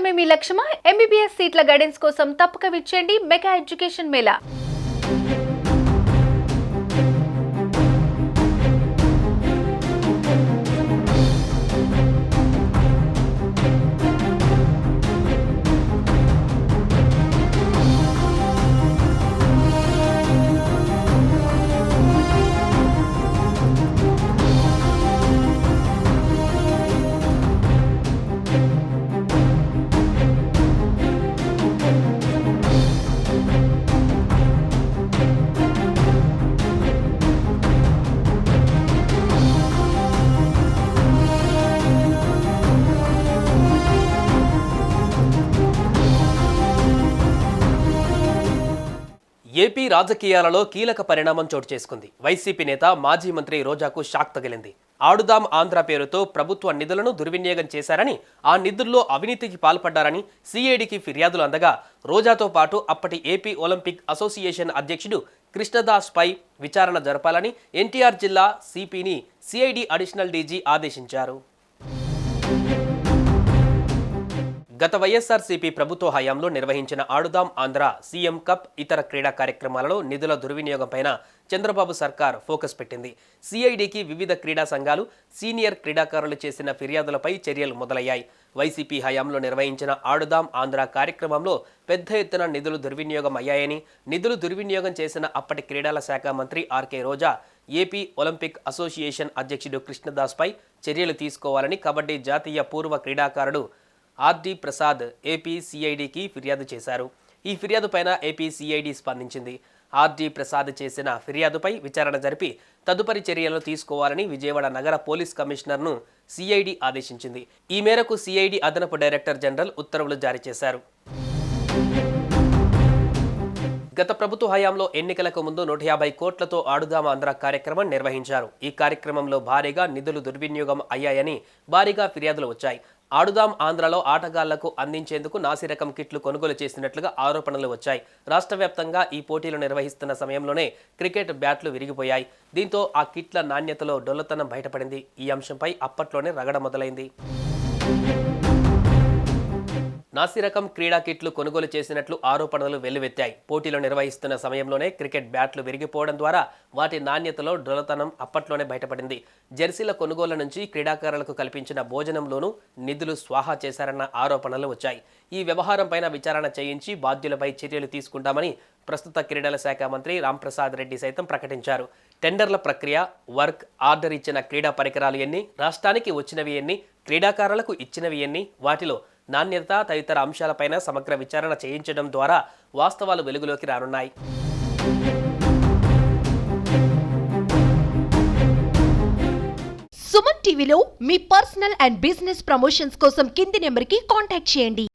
సాధించడమే మీ లక్ష్యమా? ఎంబీబీఎస్ సీట్ల గైడెన్స్ కోసం తప్పక విచ్చేయండి మెగా ఎడ్యుకేషన్ మేళా. ఏపీ రాజకీయాలలో కీలక పరిణామం చోటు చేసుకుంది. వైసీపీ నేత మాజీ మంత్రి రోజాకు షాక్ తగిలింది. ఆడుదాం ఆంధ్ర పేరుతో ప్రభుత్వ నిధులను దుర్వినియోగం చేశారని, ఆ నిధుల్లో అవినీతికి పాల్పడ్డారని సిఐడికి ఫిర్యాదులు అందగా రోజాతో పాటు అప్పటి ఏపీ ఒలింపిక్ అసోసియేషన్ అధ్యక్షుడు కృష్ణదాస్ పై విచారణ జరపాలని ఎన్టీఆర్ జిల్లా సిపిని సిఐడి అడిషనల్ డీజీ ఆదేశించారు. గత వైఎస్ఆర్సీపీ ప్రభుత్వ హయాంలో నిర్వహించిన ఆడుదాం ఆంధ్ర, సీఎం కప్, ఇతర క్రీడా కార్యక్రమాలలో నిధుల దుర్వినియోగంపైన చంద్రబాబు సర్కార్ ఫోకస్ పెట్టింది. సిఐడికి వివిధ క్రీడా సంఘాలు, సీనియర్ క్రీడాకారులు చేసిన ఫిర్యాదులపై చర్యలు మొదలయ్యాయి. వైసీపీ హయాంలో నిర్వహించిన ఆడుదాం ఆంధ్ర కార్యక్రమంలో పెద్ద ఎత్తున నిధులు దుర్వినియోగం అయ్యాయని, నిధులు దుర్వినియోగం చేసిన అప్పటి క్రీడల శాఖ మంత్రి ఆర్కే రోజా ఏపీ ఒలింపిక్ అసోసియేషన్ అధ్యక్షుడు కృష్ణదాస్ పై చర్యలు తీసుకోవాలని కబడ్డీ జాతీయ పూర్వ క్రీడాకారుడు ఆర్డి ప్రసాద్ ఏపీ సిఐడికి ఫిర్యాదు చేశారు. ఈ ఫిర్యాదుపైన ఏపీ సిఐడి స్పందించింది. ఆర్డి ప్రసాద్ చేసిన ఫిర్యాదుపై విచారణ జరిపి తదుపరి చర్యలు తీసుకోవాలని విజయవాడ నగర పోలీస్ కమిషనర్ను సిఐడి ఆదేశించింది. ఈ మేరకు సిఐడి అదనపు డైరెక్టర్ జనరల్ ఉత్తర్వులు జారీ చేశారు. గత ప్రభుత్వ హయాంలో ఎన్నికలకు ముందు 150 కోట్లతో ఆడుదాం ఆంధ్ర కార్యక్రమం నిర్వహించారు. ఈ కార్యక్రమంలో భారీగా నిధులు దుర్వినియోగం అయ్యాయని భారీగా ఫిర్యాదులు వచ్చాయి. ఆడుదాం ఆంధ్రలో ఆటగాళ్లకు అందించేందుకు నాసిరకం కిట్లు కొనుగోలు చేసినట్లుగా ఆరోపణలు వచ్చాయి. రాష్ట్ర వ్యాప్తంగా ఈ పోటీలు నిర్వహిస్తున్న సమయంలోనే క్రికెట్ బ్యాట్లు విరిగిపోయాయి. దీంతో ఆ కిట్ల నాణ్యతలో డొల్లతనం బయటపడింది. ఈ అంశంపై అప్పట్లోనే రగడ మొదలైంది. నాసిరకం క్రీడా కిట్లు కొనుగోలు చేసినట్లు ఆరోపణలు వెల్లువెత్తాయి. పోటీలు నిర్వహిస్తున్న సమయంలోనే క్రికెట్ బ్యాట్లు విరిగిపోవడం ద్వారా వాటి నాణ్యతలో డొల్లతనం అప్పట్లోనే బయటపడింది. జెర్సీల కొనుగోలు నుంచి క్రీడాకారులకు కల్పించిన భోజనంలోనూ నిధులు స్వాహా చేశారన్న ఆరోపణలు వచ్చాయి. ఈ వ్యవహారంపైన విచారణ చేయించి బాధ్యులపై చర్యలు తీసుకుంటామని ప్రస్తుత క్రీడల శాఖ మంత్రి రాంప్రసాద్ రెడ్డి సైతం ప్రకటించారు. టెండర్ల ప్రక్రియ, వర్క్ ఆర్డర్ ఇచ్చిన క్రీడా పరికరాలు ఎన్ని, రాష్ట్రానికి వచ్చినవి ఎన్ని, క్రీడాకారులకు ఇచ్చినవి ఎన్ని, వాటిలో నాణ్యత తదితర అంశాలపైన సమగ్ర విచారణ చేయించడం ద్వారా వాస్తవాలు వెలుగులోకి రానున్నాయి. సుమన్ టీవీలో మీ పర్సనల్ అండ్ బిజినెస్ ప్రమోషన్స్ కోసం కింది నెంబర్కి కాంటాక్ట్ చేయండి.